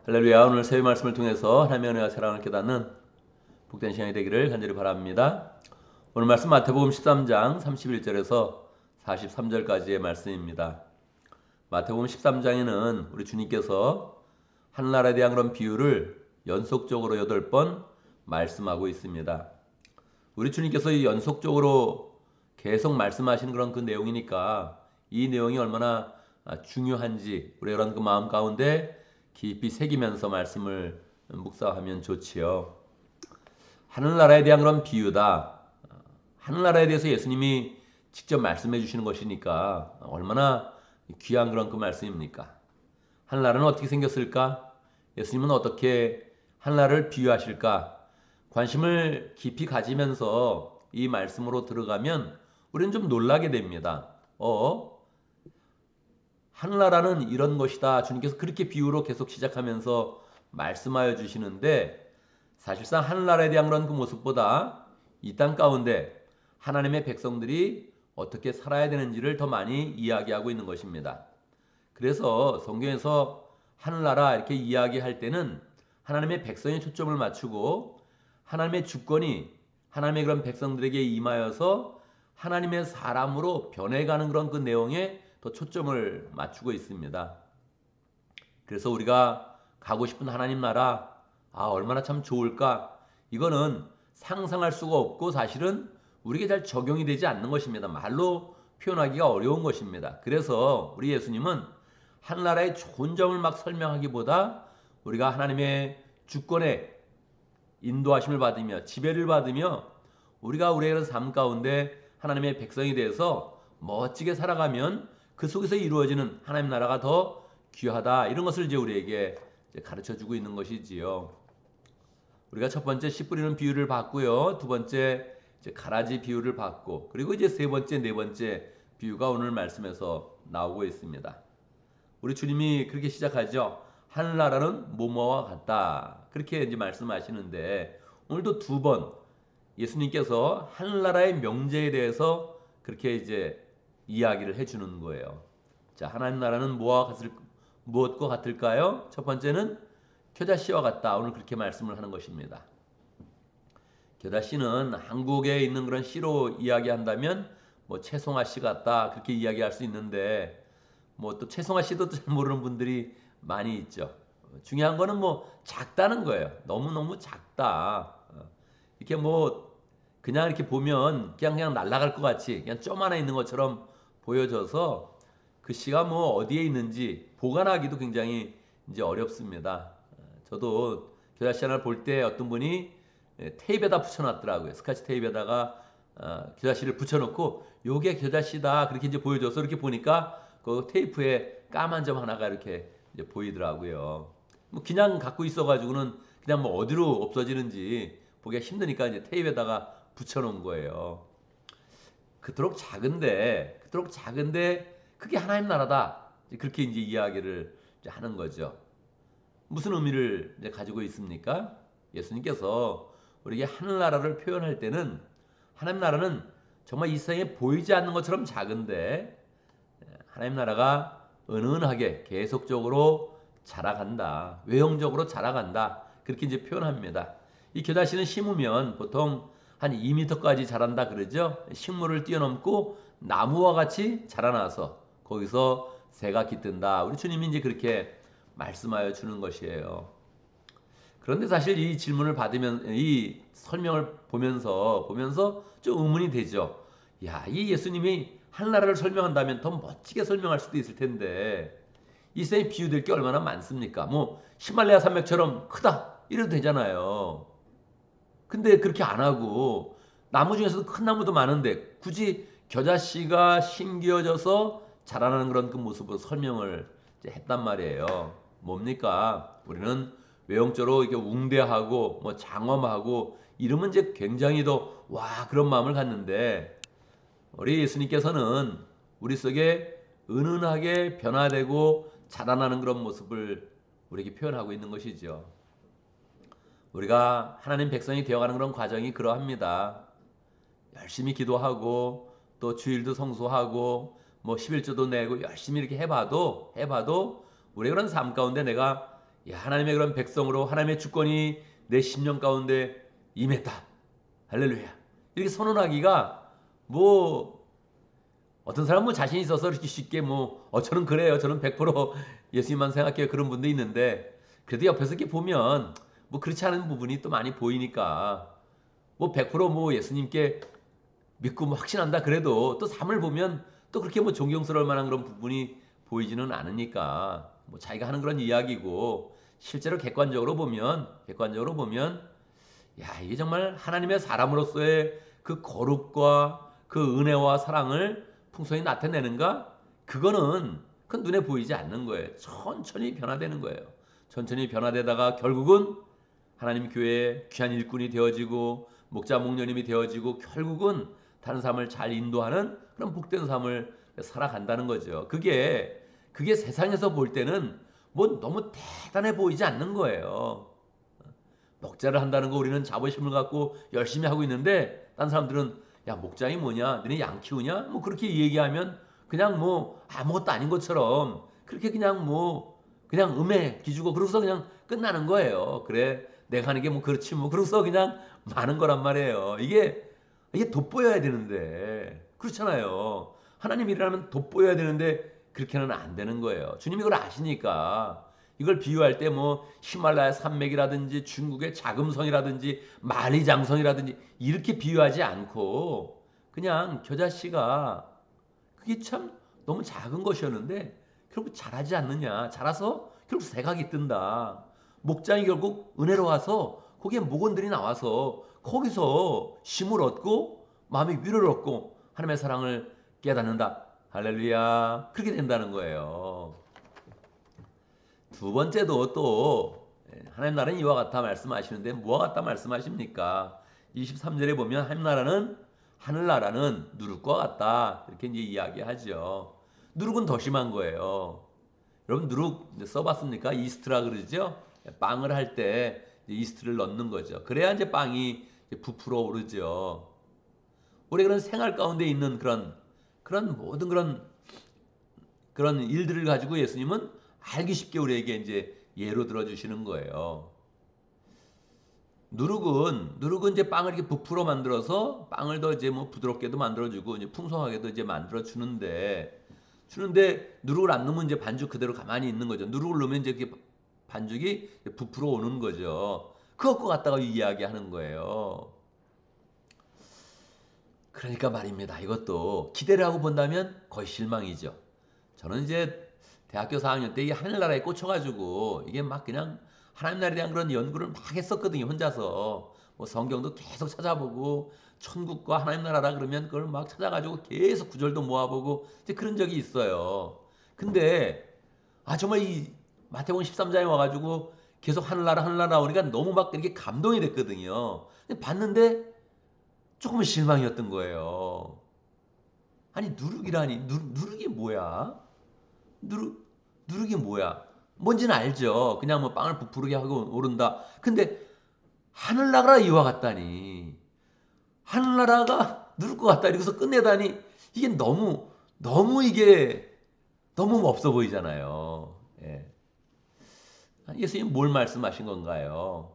할렐루야. 오늘 새해 말씀을 통해서 하나님의 은혜와 사랑을 깨닫는 복된 시간이 되기를 간절히 바랍니다. 오늘 말씀 마태복음 13장 31절에서 43절까지의 말씀입니다. 마태복음 13장에는 우리 주님께서 하늘나라에 대한 그런 비유를 연속적으로 8번 말씀하고 있습니다. 우리 주님께서 이 연속적으로 계속 말씀하시는 그런 그 내용이니까 이 내용이 얼마나 중요한지 우리 그런 그 마음 가운데 깊이 새기면서 말씀을 묵상하면 좋지요. 하늘나라에 대한 그런 비유다. 하늘나라에 대해서 예수님이 직접 말씀해 주시는 것이니까 얼마나 귀한 그런 그 말씀입니까? 하늘나라는 어떻게 생겼을까? 예수님은 어떻게 하늘나라를 비유하실까? 관심을 깊이 가지면서 이 말씀으로 들어가면 우리는 좀 놀라게 됩니다. 하늘나라는 이런 것이다. 주님께서 그렇게 비유로 계속 시작하면서 말씀하여 주시는데 사실상 하늘나라에 대한 그런 그 모습보다 이 땅 가운데 하나님의 백성들이 어떻게 살아야 되는지를 더 많이 이야기하고 있는 것입니다. 그래서 성경에서 하늘나라 이렇게 이야기할 때는 하나님의 백성에 초점을 맞추고 하나님의 주권이 하나님의 그런 백성들에게 임하여서 하나님의 사람으로 변해가는 그런 그 내용에 더 초점을 맞추고 있습니다. 그래서 우리가 가고 싶은 하나님 나라, 얼마나 참 좋을까? 이거는 상상할 수가 없고 사실은 우리에게 잘 적용이 되지 않는 것입니다. 말로 표현하기가 어려운 것입니다. 그래서 우리 예수님은 하늘나라의 좋은 점을 막 설명하기보다 우리가 하나님의 주권에 인도하심을 받으며 지배를 받으며 우리가 우리의 삶 가운데 하나님의 백성이 되어서 멋지게 살아가면 그 속에서 이루어지는 하나님 나라가 더 귀하다. 이런 것을 이제 우리에게 가르쳐 주고 있는 것이지요. 우리가 첫 번째 씨 뿌리는 비유를 봤고요. 두 번째 가라지 비유를 봤고, 그리고 이제 세 번째, 네 번째 비유가 오늘 말씀에서 나오고 있습니다. 우리 주님이 그렇게 시작하죠. 하늘나라는 뭐뭐와 같다. 그렇게 이제 말씀하시는데 오늘도 두 번 예수님께서 하늘나라의 명제에 대해서 그렇게 이제 이야기를 해주는 거예요. 자, 하나님 나라는 무엇과 같을까요? 첫 번째는 겨자씨와 같다. 오늘 그렇게 말씀을 하는 것입니다. 겨자씨는 한국에 있는 그런 씨로 이야기한다면 뭐 채송화 씨 같다. 그렇게 이야기할 수 있는데 뭐 또 채송화 씨도 잘 모르는 분들이 많이 있죠. 중요한 거는 뭐 작다는 거예요. 너무너무 작다. 이렇게 뭐 그냥 이렇게 보면 그냥 날아갈 것 같이 그냥 점 하나 있는 것처럼 보여져서 그 씨가 뭐 어디에 있는지 보관하기도 굉장히 이제 어렵습니다. 저도 겨자씨 하나를 볼 때 어떤 분이 테이프에다 붙여놨더라고요. 스카치 테이프에다가 겨자씨를 붙여놓고 요게 겨자씨다 그렇게 이제 보여줘서 이렇게 보니까 그 테이프에 까만 점 하나가 이렇게 이제 보이더라고요. 뭐 그냥 갖고 있어가지고는 그냥 뭐 어디로 없어지는지 보기가 힘드니까 이제 테이프에다가 붙여놓은 거예요. 그토록 작은데 그게 하나님 나라다. 그렇게 이제 이야기를 이제 하는 거죠. 무슨 의미를 이제 가지고 있습니까? 예수님께서 우리에게 하늘나라를 표현할 때는 하나님 나라는 정말 이 세상에 보이지 않는 것처럼 작은데 하나님 나라가 은은하게 계속적으로 자라간다. 외형적으로 자라간다. 그렇게 이제 표현합니다. 이 겨자씨는 심으면 보통 한 2m까지 자란다 그러죠. 식물을 뛰어넘고 나무와 같이 자라나서 거기서 새가 깃든다. 우리 주님이 이제 그렇게 말씀하여 주는 것이에요. 그런데 사실 이 질문을 받으면 이 설명을 보면서 좀 의문이 되죠. 야, 이 예수님이 하늘나라를 설명한다면 더 멋지게 설명할 수도 있을 텐데 이 세상에 비유될 게 얼마나 많습니까? 뭐 히말라야 산맥처럼 크다 이래도 되잖아요. 근데 그렇게 안 하고 나무 중에서도 큰 나무도 많은데 굳이 겨자씨가 심겨져서 자라나는 그런 그 모습으로 설명을 했단 말이에요. 뭡니까? 우리는 외형적으로 이렇게 웅대하고 뭐 장엄하고 이러면 이제 굉장히 더 와 그런 마음을 갖는데 우리 예수님께서는 우리 속에 은은하게 변화되고 자라나는 그런 모습을 우리에게 표현하고 있는 것이죠. 우리가 하나님 백성이 되어가는 그런 과정이 그러합니다. 열심히 기도하고 또 주일도 성수하고 뭐 11조도 내고 열심히 이렇게 해봐도 우리의 그런 삶 가운데 내가 야, 하나님의 그런 백성으로 하나님의 주권이 내 심령 가운데 임했다. 할렐루야. 이렇게 선언하기가 뭐 어떤 사람은 뭐 자신 있어서 이렇게 쉽게 뭐 저는 그래요. 저는 100% 예수님만 생각해요. 그런 분도 있는데 그래도 옆에서 이렇게 보면 뭐 그렇지 않은 부분이 또 많이 보이니까 뭐 100%뭐 예수님께 믿고 뭐 확신한다 그래도 또 삶을 보면 또 그렇게 뭐 존경스러울 만한 그런 부분이 보이지는 않으니까 뭐 자기가 하는 그런 이야기고 실제로 객관적으로 보면 야, 이게 정말 하나님의 사람으로서의 그 거룩과 그 은혜와 사랑을 풍성히 나타내는가? 그건 눈에 보이지 않는 거예요. 천천히 변화되는 거예요. 천천히 변화되다가 결국은 하나님 교회의 귀한 일꾼이 되어지고 목자 목녀님이 되어지고 결국은 다른 삶을 잘 인도하는 그런 복된 삶을 살아간다는 거죠. 그게 세상에서 볼 때는 뭐 너무 대단해 보이지 않는 거예요. 목자를 한다는 거 우리는 자부심을 갖고 열심히 하고 있는데 딴 사람들은 야, 목장이 뭐냐? 너네 양 키우냐? 뭐 그렇게 얘기하면 그냥 뭐 아무것도 아닌 것처럼 그렇게 그냥 뭐 그냥 음에 기주고 그러고서 그냥 끝나는 거예요. 그래, 내가 하는 게 뭐 그렇지 뭐 그러고서 그냥 많은 거란 말이에요. 이게 돋보여야 되는데 그렇잖아요. 하나님 일하면 돋보여야 되는데 그렇게는 안 되는 거예요. 주님이 그걸 아시니까 이걸 비유할 때 뭐 히말라야 산맥이라든지 중국의 자금성이라든지 만리장성이라든지 이렇게 비유하지 않고 그냥 겨자씨가 그게 참 너무 작은 것이었는데 결국 자라지 않느냐. 자라서 결국 새각이 뜬다. 목장이 결국 은혜로 와서 거기에 목원들이 나와서 거기서 힘을 얻고 마음의 위로를 얻고 하나님의 사랑을 깨닫는다. 할렐루야. 그렇게 된다는 거예요. 두 번째도 또 하나님 나라는 이와 같다 말씀하시는데 뭐와 같다 말씀하십니까? 23절에 보면 하늘나라는 누룩과 같다 이렇게 이제 이야기하죠. 누룩은 더 심한 거예요. 여러분 누룩 써봤습니까? 이스트라 그러죠. 빵을 할 때 이스트를 넣는 거죠. 그래야 이제 빵이 부풀어 오르죠. 우리 그런 생활 가운데 있는 그런 모든 그런 일들을 가지고 예수님은 알기 쉽게 우리에게 이제 예로 들어 주시는 거예요. 누룩은 이제 빵을 이렇게 부풀어 만들어서 빵을 더 이제 뭐 부드럽게도 만들어주고 이제 풍성하게도 이제 만들어 주는데 누룩을 안 넣으면 이제 반죽 그대로 가만히 있는 거죠. 누룩을 넣으면 이제 이렇게 반죽이 부풀어 오는 거죠. 그것과 같다고 이야기하는 거예요. 그러니까 말입니다. 이것도 기대를 하고 본다면 거의 실망이죠. 저는 이제 대학교 4학년 때 이게 하늘나라에 꽂혀가지고 이게 막 그냥 하나님 나라에 대한 그런 연구를 막 했었거든요. 혼자서 뭐 성경도 계속 찾아보고 천국과 하나님 나라라 그러면 그걸 막 찾아가지고 계속 구절도 모아보고 이제 그런 적이 있어요. 근데 정말 이 마태복음 13장에 와가지고 계속 하늘나라 오니까 너무 막 이렇게 감동이 됐거든요. 근데 봤는데 조금은 실망이었던 거예요. 아니 누룩이라니 누룩이 뭐야? 누룩이 뭐야? 뭔지는 알죠. 그냥 뭐 빵을 부풀게 하고 오른다. 근데 하늘나라가 이와 같다니. 하늘나라가 누를 것 같다. 이러고서 끝내다니. 이게 이게 너무 없어 보이잖아요. 예. 예수님 뭘 말씀하신 건가요?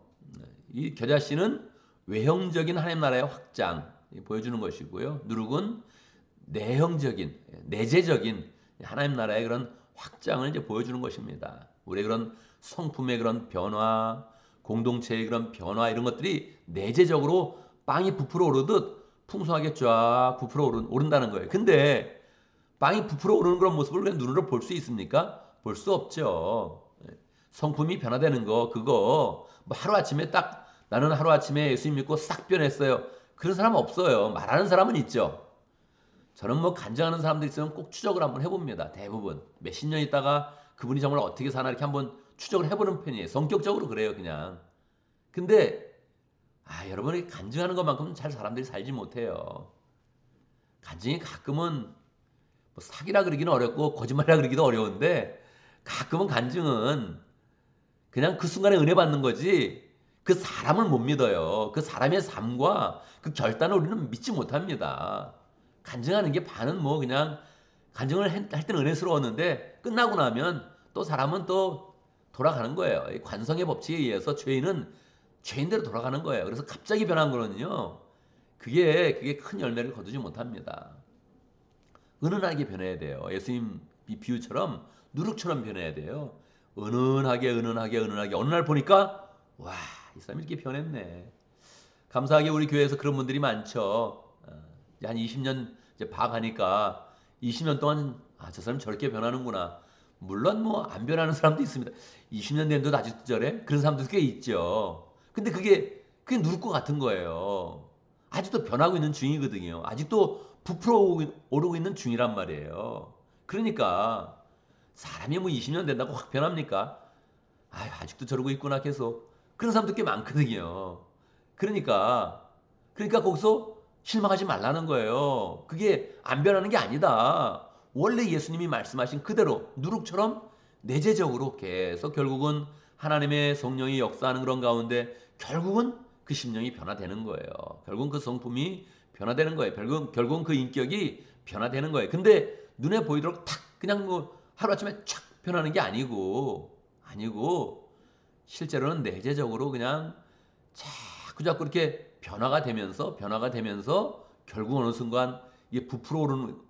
이 겨자씨는 외형적인 하나님 나라의 확장 보여주는 것이고요. 누룩은 내재적인 하나님 나라의 그런 확장을 이제 보여주는 것입니다. 우리의 그런 성품의 그런 변화, 공동체의 그런 변화 이런 것들이 내재적으로 빵이 부풀어 오르듯 풍성하게 쫙 부풀어 오른다는 거예요. 근데 빵이 부풀어 오르는 그런 모습을 그냥 눈으로 볼 수 있습니까? 볼 수 없죠. 성품이 변화되는 거 그거 뭐 하루아침에 딱 나는 하루아침에 예수님 믿고 싹 변했어요. 그런 사람 없어요. 말하는 사람은 있죠. 저는 뭐 간증하는 사람들 있으면 꼭 추적을 한번 해봅니다. 대부분 몇십 년 있다가 그분이 정말 어떻게 사나 이렇게 한번 추적을 해보는 편이에요. 성격적으로 그래요, 그냥. 근데 여러분이 간증하는 것만큼은 잘 사람들이 살지 못해요. 간증이 가끔은 뭐 사기라 그러기는 어렵고 거짓말이라 그러기도 어려운데 가끔은 간증은 그냥 그 순간에 은혜 받는 거지 그 사람을 못 믿어요. 그 사람의 삶과 그 결단을 우리는 믿지 못합니다. 간증하는 게 반은 뭐 그냥 간증을 할 때는 은혜스러웠는데 끝나고 나면 또 사람은 또 돌아가는 거예요. 이 관성의 법칙에 의해서 죄인은 죄인대로 돌아가는 거예요. 그래서 갑자기 변한 거는요. 그게 큰 열매를 거두지 못합니다. 은은하게 변해야 돼요. 예수님 이 비유처럼 누룩처럼 변해야 돼요. 은은하게 은은하게 은은하게 어느 날 보니까 와, 이 사람이 이렇게 변했네. 감사하게 우리 교회에서 그런 분들이 많죠. 한 20년 이제 봐가니까 20년 동안 저 사람 저렇게 변하는구나. 물론 뭐 안 변하는 사람도 있습니다. 20년 된데도 아직도 저래? 그런 사람도 꽤 있죠. 근데 그게 누를 것 같은 거예요. 아직도 변하고 있는 중이거든요. 아직도 부풀어 오르고 있는 중이란 말이에요. 그러니까 사람이 뭐 20년 된다고 확 변합니까? 아직도 저러고 있구나 계속. 그런 사람도 꽤 많거든요. 그러니까 거기서 실망하지 말라는 거예요. 그게 안 변하는 게 아니다. 원래 예수님이 말씀하신 그대로 누룩처럼 내재적으로 계속 결국은 하나님의 성령이 역사하는 그런 가운데 결국은 그 심령이 변화되는 거예요. 결국은 그 성품이 변화되는 거예요. 결국은 그 인격이 변화되는 거예요. 근데 눈에 보이도록 탁 그냥 뭐 하루아침에 촥 변하는 게 아니고 실제로는 내재적으로 그냥 자꾸 이렇게 변화가 되면서 결국 어느 순간 이게 부풀어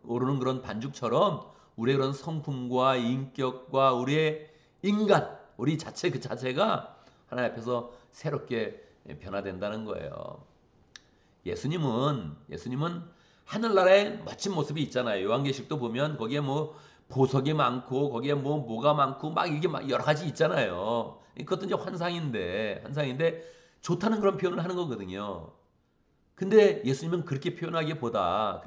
오르는 그런 반죽처럼 우리의 그런 성품과 인격과 우리의 인간, 우리 자체 그 자체가 하나님 앞에서 새롭게 변화된다는 거예요. 예수님은 하늘나라의 멋진 모습이 있잖아요. 요한계시록도 보면 거기에 뭐 보석이 많고 거기에 뭐가 많고 막 이게 막 여러 가지 있잖아요. 그것도 이제 환상인데 좋다는 그런 표현을 하는 거거든요. 근데 예수님은 그렇게 표현하기보다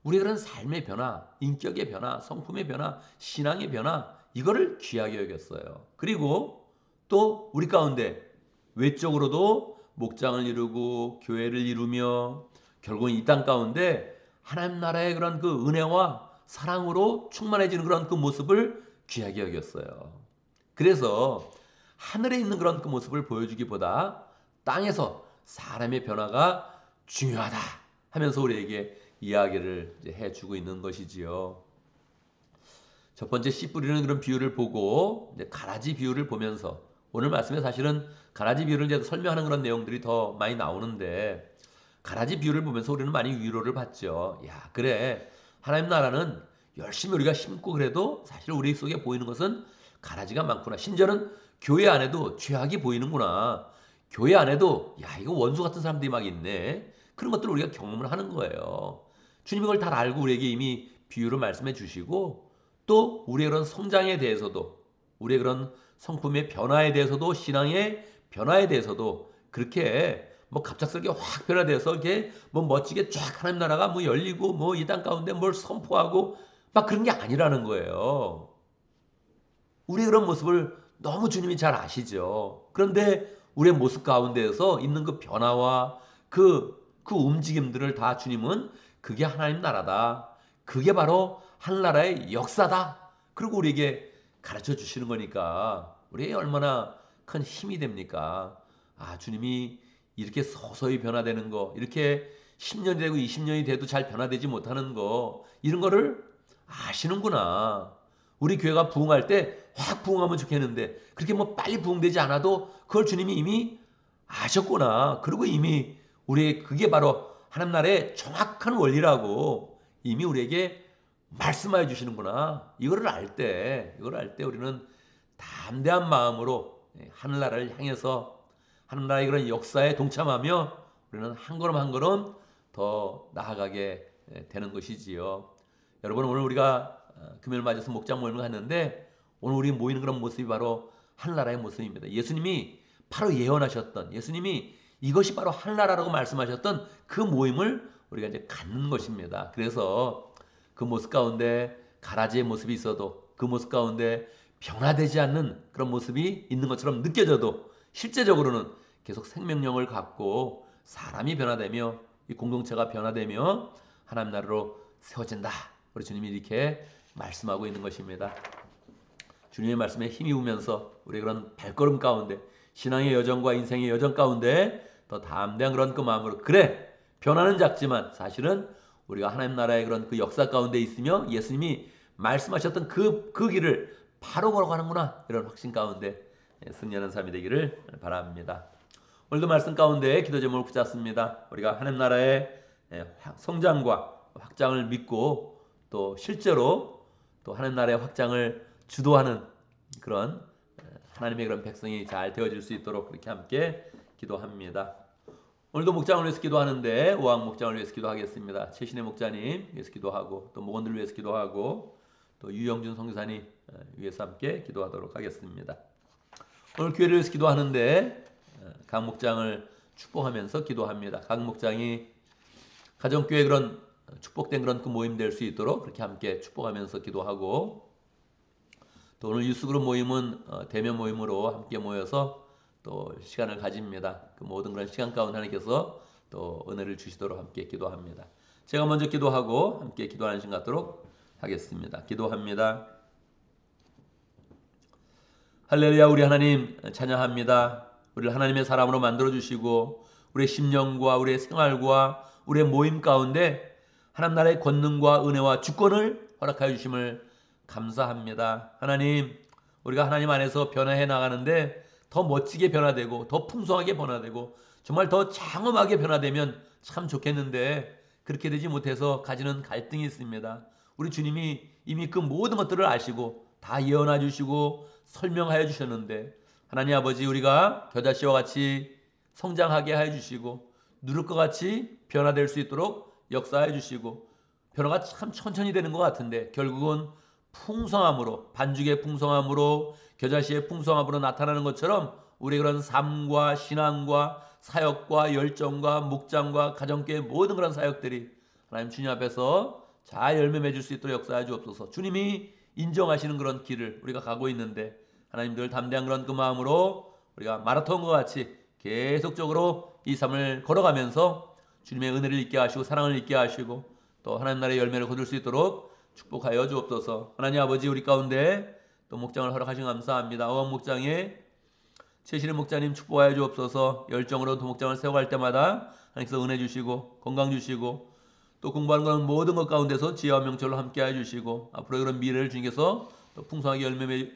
우리의 그런 삶의 변화, 인격의 변화, 성품의 변화, 신앙의 변화 이거를 귀하게 여겼어요. 그리고 또 우리 가운데 외적으로도 목장을 이루고 교회를 이루며 결국은 이 땅 가운데 하나님 나라의 그런 그 은혜와 사랑으로 충만해지는 그런 그 모습을 귀하게 여겼어요. 그래서 하늘에 있는 그런 그 모습을 보여주기보다 땅에서 사람의 변화가 중요하다 하면서 우리에게 이야기를 해주고 있는 것이지요. 첫 번째 씨 뿌리는 그런 비유를 보고 가라지 비유를 보면서 오늘 말씀에 사실은 가라지 비유를 이제 설명하는 그런 내용들이 더 많이 나오는데 가라지 비유를 보면서 우리는 많이 위로를 받죠. 야, 그래. 하나님 나라는 열심히 우리가 심고 그래도 사실 우리 속에 보이는 것은 가라지가 많구나. 심지어는 교회 안에도 죄악이 보이는구나. 교회 안에도 야, 이거 원수 같은 사람들이 막 있네. 그런 것들을 우리가 경험을 하는 거예요. 주님이 그걸 다 알고 우리에게 이미 비유로 말씀해 주시고 또 우리의 그런 성장에 대해서도 우리의 그런 성품의 변화에 대해서도 신앙의 변화에 대해서도 그렇게 뭐 갑작스럽게 확 변화돼서 이게 뭐 멋지게 쫙 하나님 나라가 뭐 열리고 뭐 이 땅 가운데 뭘 선포하고 막 그런 게 아니라는 거예요. 우리의 그런 모습을 너무 주님이 잘 아시죠. 그런데 우리의 모습 가운데에서 있는 그 변화와 그 움직임들을 다 주님은 그게 하나님 나라다. 그게 바로 하늘나라의 역사다. 그리고 우리에게 가르쳐 주시는 거니까 우리에게 얼마나 큰 힘이 됩니까? 주님이 이렇게 서서히 변화되는 거, 이렇게 10년이 되고 20년이 돼도 잘 변화되지 못하는 거, 이런 거를 아시는구나. 우리 교회가 부흥할 때 확 부흥하면 좋겠는데 그렇게 뭐 빨리 부흥되지 않아도 그걸 주님이 이미 아셨구나. 그리고 이미 우리의 그게 바로 하나님 나라의 정확한 원리라고 이미 우리에게 말씀하여 주시는구나. 이거를 알 때 우리는 담대한 마음으로 하늘나라를 향해서 하늘나라의 그런 역사에 동참하며 우리는 한 걸음 한 걸음 더 나아가게 되는 것이지요. 여러분 오늘 우리가 금요일 맞아서 목장 모임을 하는데 오늘 우리 모이는 그런 모습이 바로 하늘나라의 모습입니다. 예수님이 바로 예언하셨던 예수님이 이것이 바로 하늘나라라고 말씀하셨던 그 모임을 우리가 이제 갖는 것입니다. 그래서 그 모습 가운데 가라지의 모습이 있어도 그 모습 가운데 변화되지 않는 그런 모습이 있는 것처럼 느껴져도 실제적으로는 계속 생명력을 갖고 사람이 변화되며 이 공동체가 변화되며 하나님 나라로 세워진다. 우리 주님이 이렇게 말씀하고 있는 것입니다. 주님의 말씀에 힘입으면서 우리 그런 발걸음 가운데 신앙의 여정과 인생의 여정 가운데 더 담대한 그런 그 마음으로 그래 변화는 작지만 사실은 우리가 하나님 나라의 그런 그 역사 가운데 있으며 예수님이 말씀하셨던 그 길을 바로 걸어가는구나 이런 확신 가운데 승리하는 삶이 되기를 바랍니다. 오늘도 말씀 가운데 기도 제목을 붙잡습니다. 우리가 하나님 나라의 성장과 확장을 믿고 또 실제로 또 하나님 나라의 확장을 주도하는 그런 하나님의 그런 백성이 잘 되어질 수 있도록 그렇게 함께 기도합니다. 오늘도 목장을 위해서 기도하는데 오왕 목장을 위해서 기도하겠습니다. 최신의 목자님 위해서 기도하고 또 목원들 위해서 기도하고 또 유영준 선교사님 위해서 함께 기도하도록 하겠습니다. 오늘 교회를 위해서 기도하는데 각 목장을 축복하면서 기도합니다. 각 목장이 가정교회 그런 축복된 그런 그 모임 될 수 있도록 그렇게 함께 축복하면서 기도하고 또 오늘 유스그룹 모임은 대면 모임으로 함께 모여서 또 시간을 가집니다. 그 모든 그런 시간 가운데 하나님께서 또 은혜를 주시도록 함께 기도합니다. 제가 먼저 기도하고 함께 기도하는 시간 갖도록 하겠습니다. 기도합니다. 할렐루야. 우리 하나님 찬양합니다. 우리를 하나님의 사람으로 만들어주시고 우리의 심령과 우리의 생활과 우리의 모임 가운데 하나님 나라의 권능과 은혜와 주권을 허락하여 주심을 감사합니다. 하나님, 우리가 하나님 안에서 변화해 나가는데 더 멋지게 변화되고 더 풍성하게 변화되고 정말 더 장엄하게 변화되면 참 좋겠는데 그렇게 되지 못해서 가지는 갈등이 있습니다. 우리 주님이 이미 그 모든 것들을 아시고 다 예언해 주시고 설명하여 주셨는데 하나님 아버지, 우리가 겨자씨와 같이 성장하게 해 주시고 누를 것 같이 변화될 수 있도록 역사해 주시고 변화가 참 천천히 되는 것 같은데 결국은 풍성함으로, 반죽의 풍성함으로, 겨자씨의 풍성함으로 나타나는 것처럼 우리 그런 삶과 신앙과 사역과 열정과 목장과 가정교회 모든 그런 사역들이 하나님 주님 앞에서 잘 열매 맺을 수 있도록 역사해 주옵소서. 주님이 인정하시는 그런 길을 우리가 가고 있는데 하나님들 담대한 그런 그 마음으로 우리가 마라톤과 같이 계속적으로 이 삶을 걸어가면서 주님의 은혜를 잊게 하시고 사랑을 잊게 하시고 또 하나님 나라의 열매를 거둘 수 있도록 축복하여 주옵소서. 하나님 아버지, 우리 가운데 또 목장을 허락하신 감사합니다. 어왕 목장에 최신의 목자님 축복하여 주옵소서. 열정으로 또 목장을 세워갈 때마다 하나님께서 은혜 주시고 건강 주시고 또 공부하는 것 모든 것 가운데서 지혜와 명철로 함께해 주시고 앞으로 그런 미래를 주님께서 또 풍성하게 열매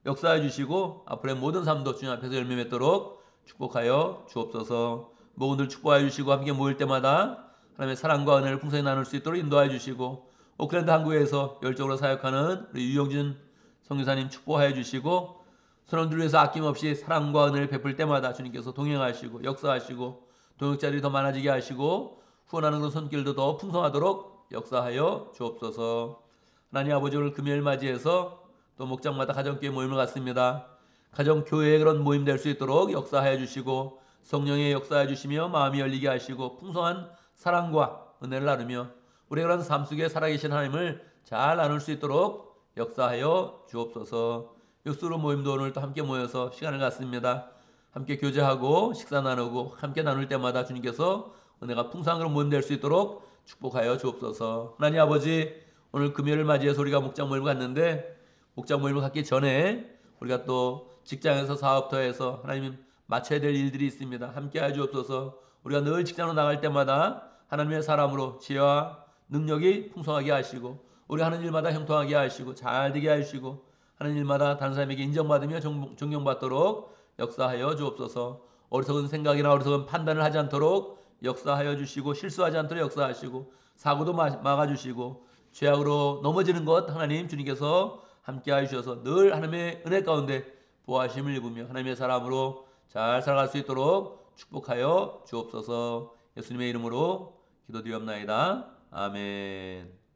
역사해 주시고 앞으로의 모든 삶도 주님 앞에서 열매 맺도록 축복하여 주옵소서. 모든들 축복하여 주시고 함께 모일 때마다 하나님의 사랑과 은혜를 풍성히 나눌 수 있도록 인도하여 주시고 오클랜드 한국에서 열정으로 사역하는 우리 유영진 선교사님 축복하여 주시고 선원들 위해서 아낌없이 사랑과 은혜를 베풀 때마다 주님께서 동행하시고 역사하시고 동역자들이 더 많아지게 하시고 후원하는 그 손길도 더 풍성하도록 역사하여 주옵소서. 하나님 아버지, 오늘 금요일 맞이해서 또 목장마다 가정교회 모임을 갖습니다. 가정교회의 그런 모임 될 수 있도록 역사하여 주시고 성령의 역사해 주시며 마음이 열리게 하시고 풍성한 사랑과 은혜를 나누며 우리의 그런 삶 속에 살아계신 하나님을 잘 나눌 수 있도록 역사하여 주옵소서. 육수로 모임도 오늘 또 함께 모여서 시간을 갖습니다. 함께 교제하고 식사 나누고 함께 나눌 때마다 주님께서 은혜가 풍성한 모임 될 수 있도록 축복하여 주옵소서. 하나님 아버지, 오늘 금요일을 맞이해서 우리가 목장 모임을 갖는데 목장 모임을 갖기 전에 우리가 또 직장에서 사업터에서 하나님 마쳐야 될 일들이 있습니다. 함께 하여 주옵소서. 우리가 늘 직장으로 나갈 때마다 하나님의 사람으로 지혜와 능력이 풍성하게 하시고 우리 하는 일마다 형통하게 하시고 잘 되게 하시고 하는 일마다 다른 사람에게 인정받으며 존경받도록 역사하여 주옵소서. 어리석은 생각이나 어리석은 판단을 하지 않도록 역사하여 주시고 실수하지 않도록 역사하시고 사고도 막아주시고 죄악으로 넘어지는 것 하나님 주님께서 함께하여 주셔서 늘 하나님의 은혜 가운데 보호하심을 입으며 하나님의 사람으로 잘 살아갈 수 있도록 축복하여 주옵소서. 예수님의 이름으로 기도드리옵나이다. 아멘.